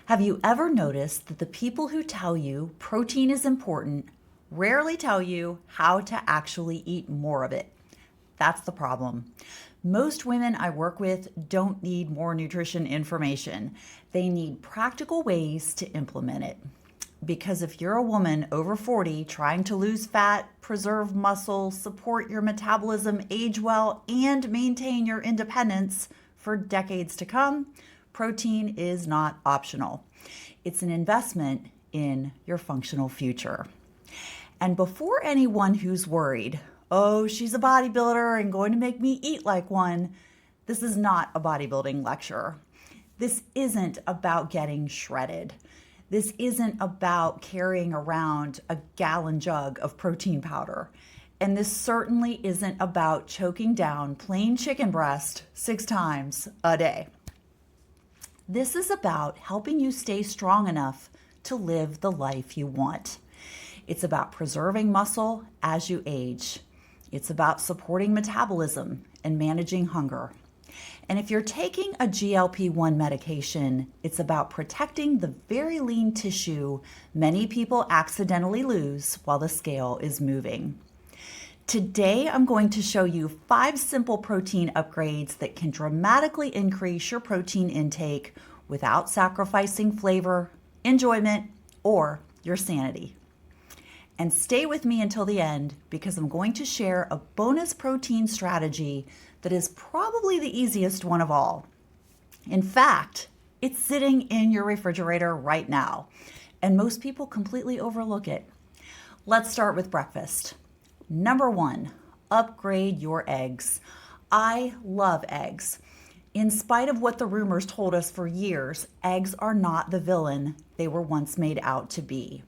Have you ever noticed that the people who tell you protein is important rarely tell you how to actually eat more of it? That's the problem. Most women I work with don't need more nutrition information. They need practical ways to implement it. Because if you're a woman over 40 trying to lose fat, preserve muscle, support your metabolism, age well, and maintain your independence for decades to come, protein is not optional. It's an investment in your functional future. And before anyone who's worried, oh, she's a bodybuilder and going to make me eat like one, this is not a bodybuilding lecture. This isn't about getting shredded. This isn't about carrying around a gallon jug of protein powder. And this certainly isn't about choking down plain chicken breast 6 times a day. This is about helping you stay strong enough to live the life you want. It's about preserving muscle as you age. It's about supporting metabolism and managing hunger. And if you're taking a GLP-1 medication, it's about protecting the very lean tissue many people accidentally lose while the scale is moving. Today, I'm going to show you 5 simple protein upgrades that can dramatically increase your protein intake without sacrificing flavor, enjoyment, or your sanity. And stay with me until the end because I'm going to share a bonus protein strategy that is probably the easiest one of all. In fact, it's sitting in your refrigerator right now, and most people completely overlook it. Let's start with breakfast. Number 1, upgrade your eggs. I love eggs. In spite of what the rumors told us for years, eggs are not the villain they were once made out to be.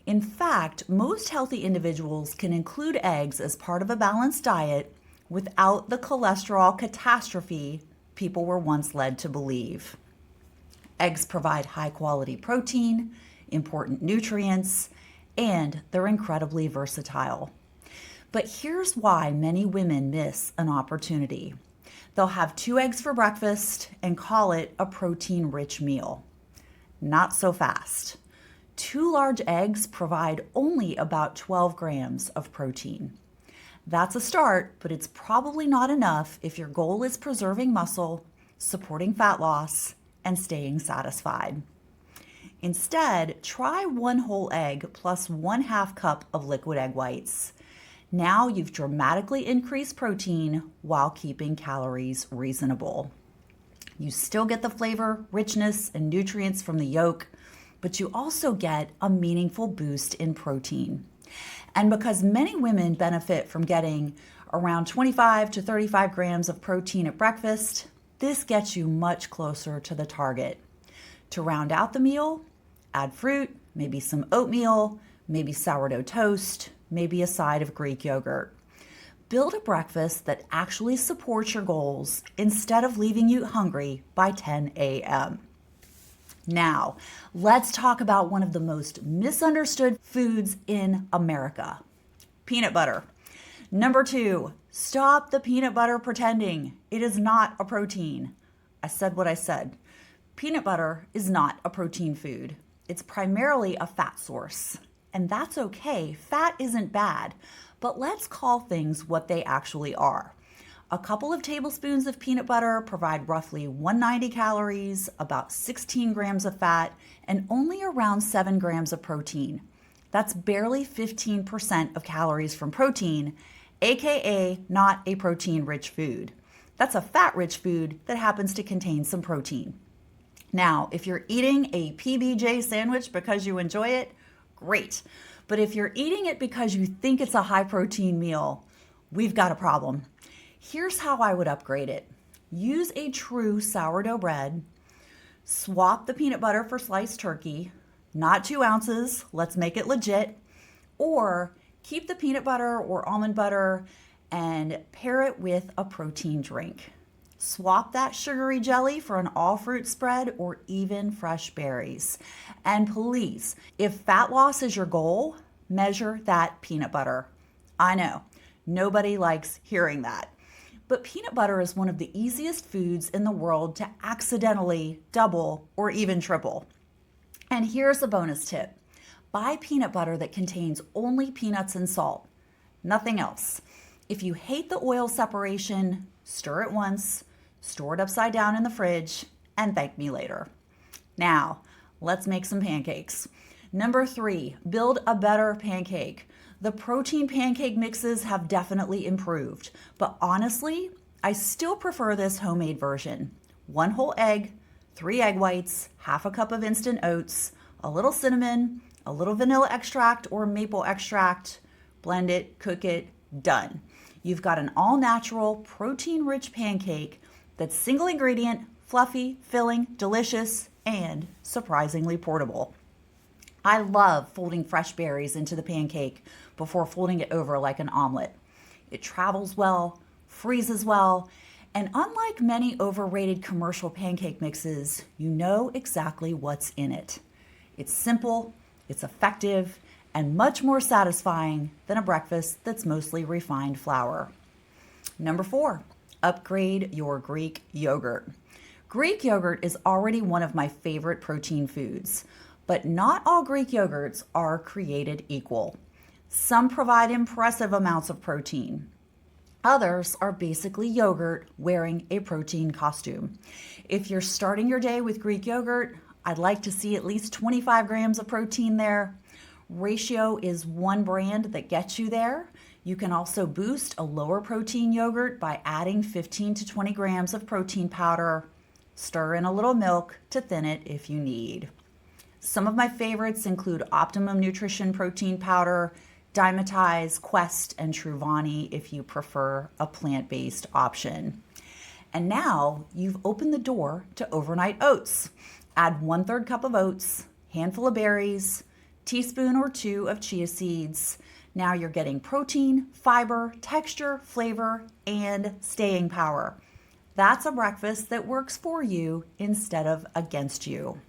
In fact, most healthy individuals can include eggs as part of a balanced diet without the cholesterol catastrophe people were once led to believe. Eggs provide high-quality protein, important nutrients, and they're incredibly versatile. But here's why many women miss an opportunity. They'll have 2 eggs for breakfast and call it a protein-rich meal. Not so fast. 2 large eggs provide only about 12 grams of protein. That's a start, but it's probably not enough if your goal is preserving muscle, supporting fat loss, and staying satisfied. Instead, try 1 whole egg plus 1/2 cup of liquid egg whites. Now you've dramatically increased protein while keeping calories reasonable. You still get the flavor, richness, and nutrients from the yolk, but you also get a meaningful boost in protein. And because many women benefit from getting around 25 to 35 grams of protein at breakfast, this gets you much closer to the target. To round out the meal, add fruit, maybe some oatmeal, maybe sourdough toast, maybe a side of Greek yogurt. Build a breakfast that actually supports your goals instead of leaving you hungry by 10 a.m. Now, let's talk about one of the most misunderstood foods in America, peanut butter. Number 2, stop the peanut butter pretending. It is not a protein. I said what I said. Peanut butter is not a protein food. It's primarily a fat source. And that's okay. Fat isn't bad, but let's call things what they actually are. A couple of tablespoons of peanut butter provide roughly 190 calories, about 16 grams of fat, and only around 7 grams of protein. That's barely 15% of calories from protein, aka not a protein-rich food. That's a fat-rich food that happens to contain some protein. Now, if you're eating a PBJ sandwich because you enjoy it, great. But if you're eating it because you think it's a high-protein meal, we've got a problem. Here's how I would upgrade it. Use a true sourdough bread. Swap the peanut butter for sliced turkey, not 2 ounces, let's make it legit. Or keep the peanut butter or almond butter and pair it with a protein drink. Swap that sugary jelly for an all-fruit spread or even fresh berries. And please, if fat loss is your goal, measure that peanut butter. I know, nobody likes hearing that. But peanut butter is one of the easiest foods in the world to accidentally double or even triple. And here's a bonus tip. Buy peanut butter that contains only peanuts and salt, nothing else. If you hate the oil separation, stir it once, store it upside down in the fridge, and thank me later. Now, let's make some pancakes. Number 3, build a better pancake. The protein pancake mixes have definitely improved, but honestly, I still prefer this homemade version. 1 whole egg, 3 egg whites, half a cup of instant oats, a little cinnamon, a little vanilla extract or maple extract, blend it, cook it, done. You've got an all-natural, protein-rich pancake that's single ingredient, fluffy, filling, delicious, and surprisingly portable. I love folding fresh berries into the pancake before folding it over like an omelet. It travels well, freezes well, and unlike many overrated commercial pancake mixes, you know exactly what's in it. It's simple, it's effective, and much more satisfying than a breakfast that's mostly refined flour. Number 4, upgrade your Greek yogurt. Greek yogurt is already one of my favorite protein foods, but not all Greek yogurts are created equal. Some provide impressive amounts of protein. Others are basically yogurt wearing a protein costume. If you're starting your day with Greek yogurt, I'd like to see at least 25 grams of protein there. Ratio is one brand that gets you there. You can also boost a lower protein yogurt by adding 15 to 20 grams of protein powder. Stir in a little milk to thin it if you need. Some of my favorites include Optimum Nutrition Protein Powder, Dymatize, Quest, and Truvani if you prefer a plant-based option. And now you've opened the door to overnight oats. Add 1/3 cup of oats, handful of berries, teaspoon or 2 of chia seeds. Now you're getting protein, fiber, texture, flavor, and staying power. That's a breakfast that works for you instead of against you.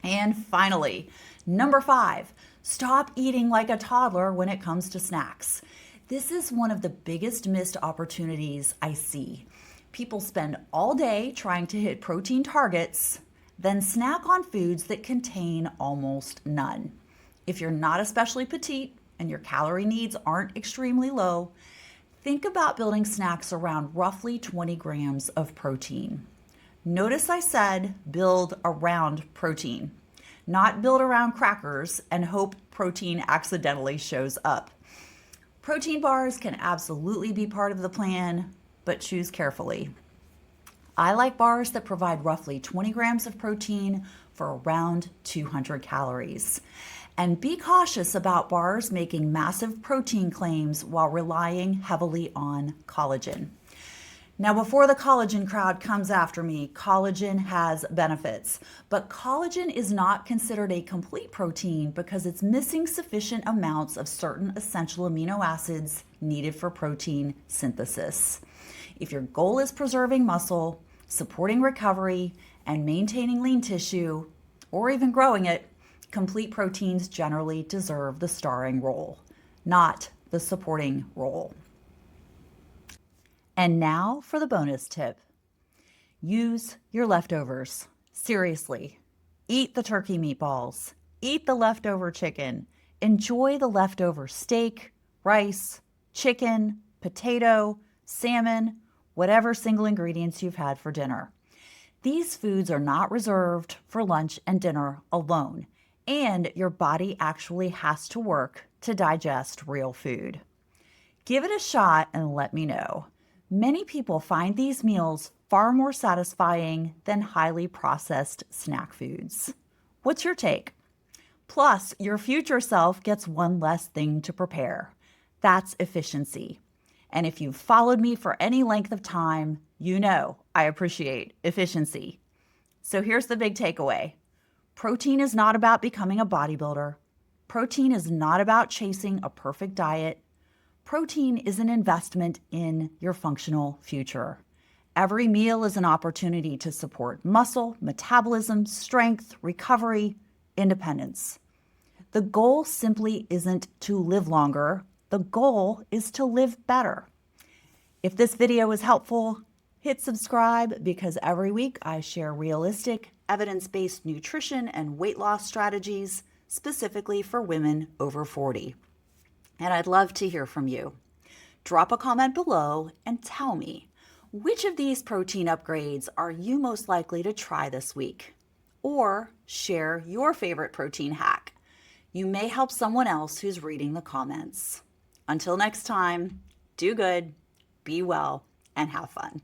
And finally, number 5, stop eating like a toddler when it comes to snacks. This is one of the biggest missed opportunities I see. People spend all day trying to hit protein targets, then snack on foods that contain almost none. If you're not especially petite and your calorie needs aren't extremely low, think about building snacks around roughly 20 grams of protein. Notice I said build around protein, not build around crackers and hope protein accidentally shows up. Protein bars can absolutely be part of the plan, but choose carefully. I like bars that provide roughly 20 grams of protein for around 200 calories. And be cautious about bars making massive protein claims while relying heavily on collagen. Now, before the collagen crowd comes after me, collagen has benefits, but collagen is not considered a complete protein because it's missing sufficient amounts of certain essential amino acids needed for protein synthesis. If your goal is preserving muscle, supporting recovery, and maintaining lean tissue, or even growing it, complete proteins generally deserve the starring role, not the supporting role. And now for the bonus tip. Use your leftovers. Seriously, eat the turkey meatballs, eat the leftover chicken, enjoy the leftover steak, rice, chicken, potato, salmon, whatever single ingredients you've had for dinner. These foods are not reserved for lunch and dinner alone, and your body actually has to work to digest real food. Give it a shot and let me know. Many people find these meals far more satisfying than highly processed snack foods. What's your take? Plus, your future self gets one less thing to prepare. That's efficiency. And if you've followed me for any length of time, you know I appreciate efficiency. So here's the big takeaway. Protein is not about becoming a bodybuilder. Protein is not about chasing a perfect diet. Protein is an investment in your functional future. Every meal is an opportunity to support muscle, metabolism, strength, recovery, independence. The goal simply isn't to live longer. The goal is to live better. If this video is helpful, hit subscribe because every week I share realistic, evidence-based nutrition and weight loss strategies specifically for women over 40. And I'd love to hear from you. Drop a comment below and tell me, which of these protein upgrades are you most likely to try this week? Or share your favorite protein hack. You may help someone else who's reading the comments. Until next time, do good, be well, and have fun.